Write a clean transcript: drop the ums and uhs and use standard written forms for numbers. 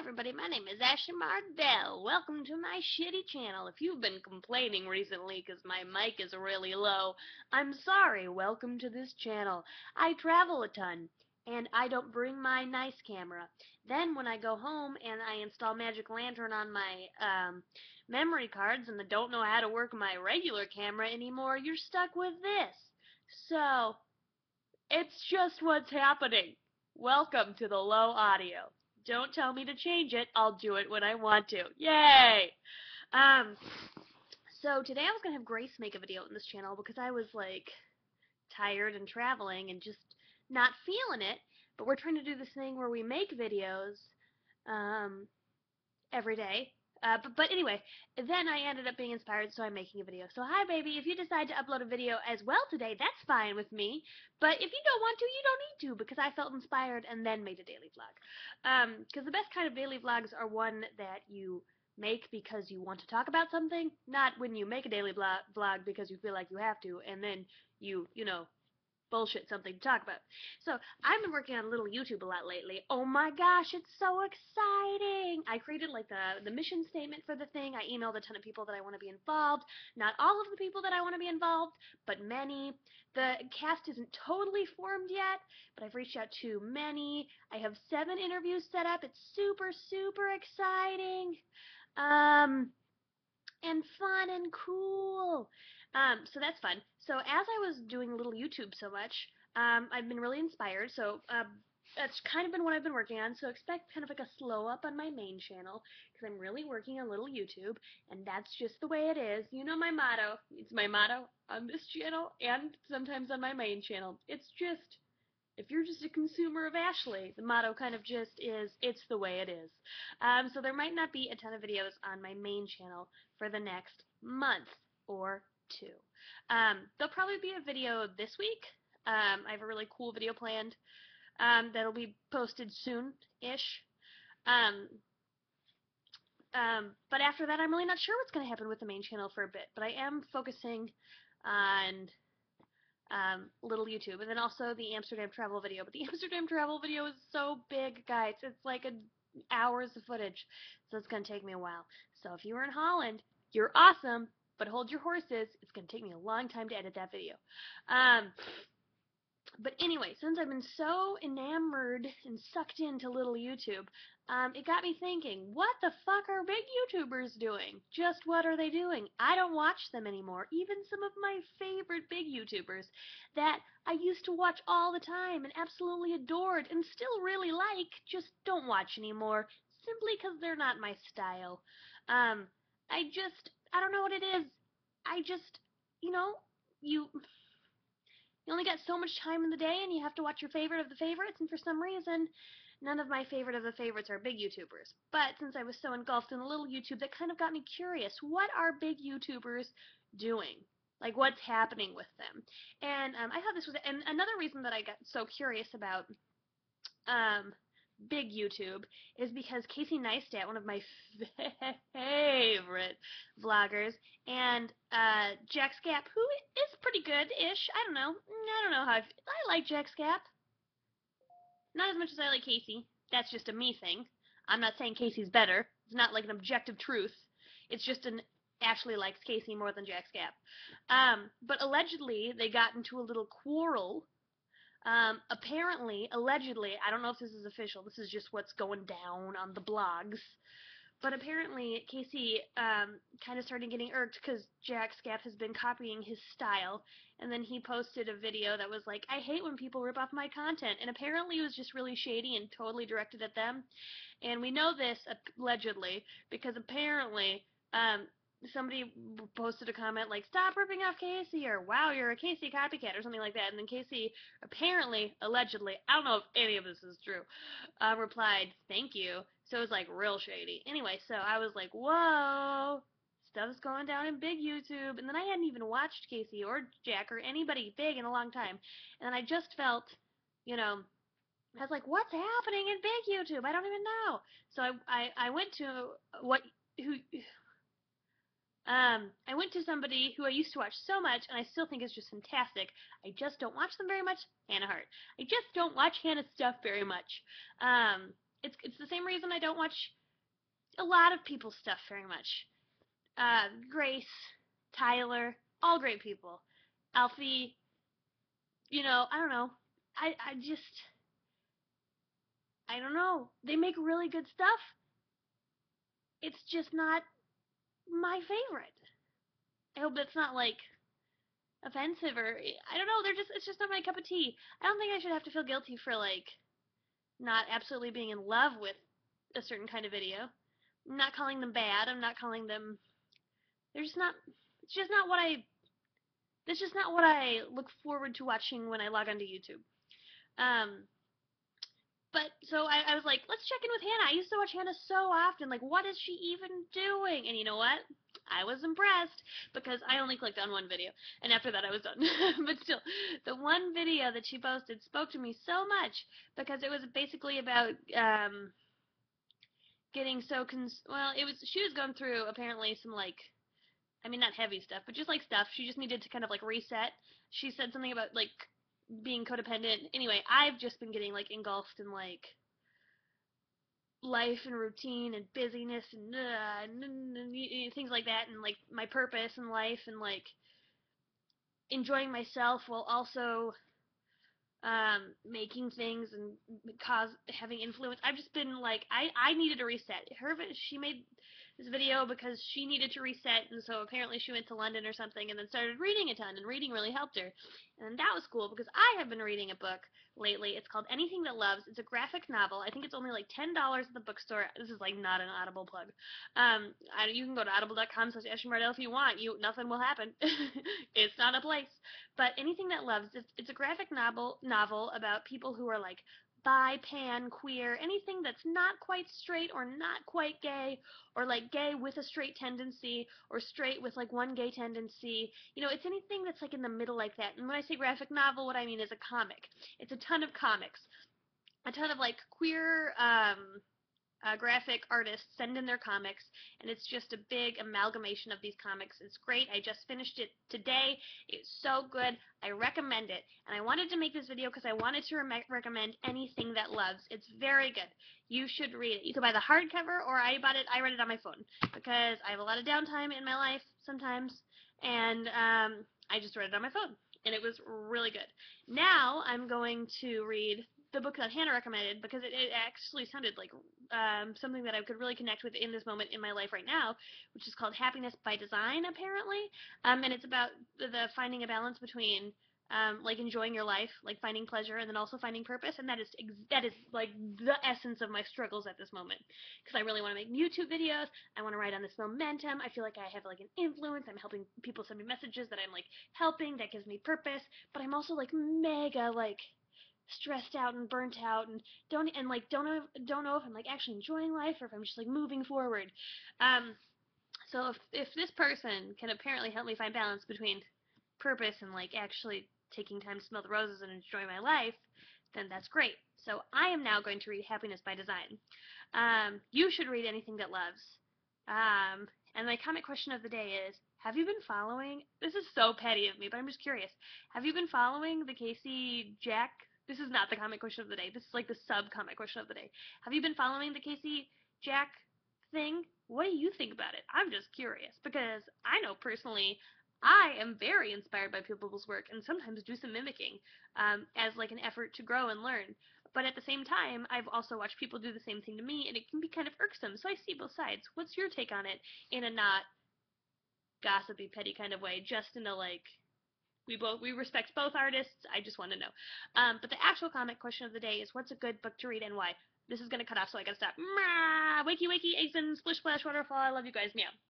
everybody, my name is Ashley Mardell. Welcome to my shitty channel. If you've been complaining recently because my mic is really low, I'm sorry. Welcome to this channel. I travel a ton, and I don't bring my nice camera. Then when I go home and I install Magic Lantern on my memory cards and I don't know how to work my regular camera anymore, you're stuck with this. So, it's just what's happening. Welcome to the low audio. Don't tell me to change it. I'll do it when I want to. Yay! So today I was going to have Grace make a video on this channel because I was, like, tired and traveling and just not feeling it. But we're trying to do this thing where we make videos every day. But anyway, then I ended up being inspired, so I'm making a video. So hi, baby. If you decide to upload a video as well today, that's fine with me. But if you don't want to, you don't need to, because I felt inspired and then made a daily vlog. Because the best kind of daily vlogs are one that you make because you want to talk about something, not when you make a daily vlog because you feel like you have to, and then you know, bullshit something to talk about. So, I've been working on little YouTube a lot lately. Oh my gosh, it's so exciting! I created like the mission statement for the thing. I emailed a ton of people that I want to be involved. Not all of the people that I want to be involved, but many. The cast isn't totally formed yet, but I've reached out to many. I have 7 interviews set up. It's super, super exciting. And fun and cool. So that's fun. So as I was doing little YouTube so much, I've been really inspired. So that's kind of been what I've been working on. So expect kind of like a slow up on my main channel because I'm really working on little YouTube, and that's just the way it is. You know my motto. It's my motto on this channel and sometimes on my main channel. It's just, if you're just a consumer of Ashley, the motto kind of just is, it's the way it is. So there might not be a ton of videos on my main channel for the next month or 2. There'll probably be a video this week. I have a really cool video planned that'll be posted soon-ish. But after that, I'm really not sure what's going to happen with the main channel for a bit. But I am focusing on little YouTube, and then also the Amsterdam travel video. But the Amsterdam travel video is so big, guys. It's like hours of footage, so it's going to take me a while. So if you were in Holland, you're awesome, but hold your horses. It's going to take me a long time to edit that video. But anyway, since I've been so enamored and sucked into little YouTube, it got me thinking, what the fuck are big YouTubers doing? Just what are they doing? I don't watch them anymore. Even some of my favorite big YouTubers that I used to watch all the time and absolutely adored and still really like, just don't watch anymore, simply because they're not my style. I don't know what it is. You only got so much time in the day, and you have to watch your favorite of the favorites, and for some reason, none of my favorite of the favorites are big YouTubers. But since I was so engulfed in a little YouTube, that kind of got me curious. What are big YouTubers doing? Like, what's happening with them? And I thought this was, and another reason that I got so curious about big YouTube is because Casey Neistat, one of my favorite vloggers, and Jack Scapp, who is pretty good-ish. I don't know how I like Jack Scapp. Not as much as I like Casey. That's just a me thing. I'm not saying Casey's better. It's not like an objective truth. It's just Ashley likes Casey more than Jack Scapp. But allegedly, they got into a little quarrel. Apparently, allegedly, I don't know if this is official, this is just what's going down on the blogs, but apparently Casey kind of started getting irked because Jack Scapp has been copying his style, and then he posted a video that was like, I hate when people rip off my content, and apparently it was just really shady and totally directed at them, and we know this, allegedly, because apparently, somebody posted a comment like, stop ripping off Casey, or wow, you're a Casey copycat, or something like that, and then Casey apparently, allegedly, I don't know if any of this is true, replied, thank you, so it was like real shady. Anyway, so I was like, whoa, stuff's going down in big YouTube, and then I hadn't even watched Casey or Jack or anybody big in a long time, and then I just felt, I was like, what's happening in big YouTube? I don't even know. So I went to I went to somebody who I used to watch so much, and I still think is just fantastic. I just don't watch them very much. Hannah Hart. I just don't watch Hannah's stuff very much. It's the same reason I don't watch a lot of people's stuff very much. Grace, Tyler, all great people. Alfie, I don't know. I just, I don't know. They make really good stuff. It's just not my favorite. I hope that's not like offensive or I don't know. It's just not my cup of tea. I don't think I should have to feel guilty for like not absolutely being in love with a certain kind of video. I'm not calling them bad. I'm not calling them. They're just not. It's just not what I. That's just not what I look forward to watching when I log onto YouTube. Um, but so I was like, let's check in with Hannah. I used to watch Hannah so often. Like, what is she even doing? And you know what? I was impressed because I only clicked on one video, and after that I was done. But still, the one video that she posted spoke to me so much because it was basically about getting so well, it was she was going through apparently some like I mean not heavy stuff, but just like stuff. She just needed to kind of like reset. She said something about like being codependent. Anyway, I've just been getting like engulfed in like life and routine and busyness and things like that and like my purpose in life and like enjoying myself while also making things and having influence. I've just been like I needed a reset. She made this video because she needed to reset, and so apparently she went to London or something and then started reading a ton, and reading really helped her. And that was cool because I have been reading a book lately. It's called Anything That Loves. It's a graphic novel. I think it's only like $10 at the bookstore. This is like not an Audible plug. You can go to audible.com/AshleyMardell if you want. Nothing will happen. It's not a place. But Anything That Loves, it's a graphic novel about people who are like bi, pan, queer, anything that's not quite straight or not quite gay, or like gay with a straight tendency, or straight with like one gay tendency. It's anything that's like in the middle like that. And when I say graphic novel, what I mean is a comic. It's a ton of comics. A ton of like queer graphic artists send in their comics, and it's just a big amalgamation of these comics. It's great. I just finished it today. It's so good. I recommend it. And I wanted to make this video because I wanted to recommend Anything That Loves. It's very good. You should read it. You can buy the hardcover, or I read it on my phone because I have a lot of downtime in my life sometimes, and I just read it on my phone, and it was really good. Now I'm going to read the book that Hannah recommended because it actually sounded like something that I could really connect with in this moment in my life right now, which is called Happiness by Design, apparently. And it's about the finding a balance between like enjoying your life, like finding pleasure, and then also finding purpose. And that is like the essence of my struggles at this moment, because I really want to make YouTube videos. I want to ride on this momentum. I feel like I have like an influence. I'm helping people send me messages that I'm like helping. That gives me purpose. But I'm also like mega like stressed out and burnt out and don't know if I'm like actually enjoying life or if I'm just like moving forward. So if this person can apparently help me find balance between purpose and like actually taking time to smell the roses and enjoy my life, then that's great. So I am now going to read Happiness by Design. You should read Anything That Loves. And my comment question of the day is, have you been following, this is so petty of me, but I'm just curious, have you been following the Casey Jack, this is not the comment question of the day, this is like the sub-comment question of the day. Have you been following the Casey Jack thing? What do you think about it? I'm just curious, because I know personally I am very inspired by people's work and sometimes do some mimicking as like an effort to grow and learn. But at the same time, I've also watched people do the same thing to me, and it can be kind of irksome. So I see both sides. What's your take on it in a not gossipy, petty kind of way? Just in a like, we respect both artists. I just want to know. But the actual comment question of the day is, what's a good book to read and why? This is gonna cut off, so I gotta stop. Wakey wakey, eggs and splish splash waterfall. I love you guys. Meow.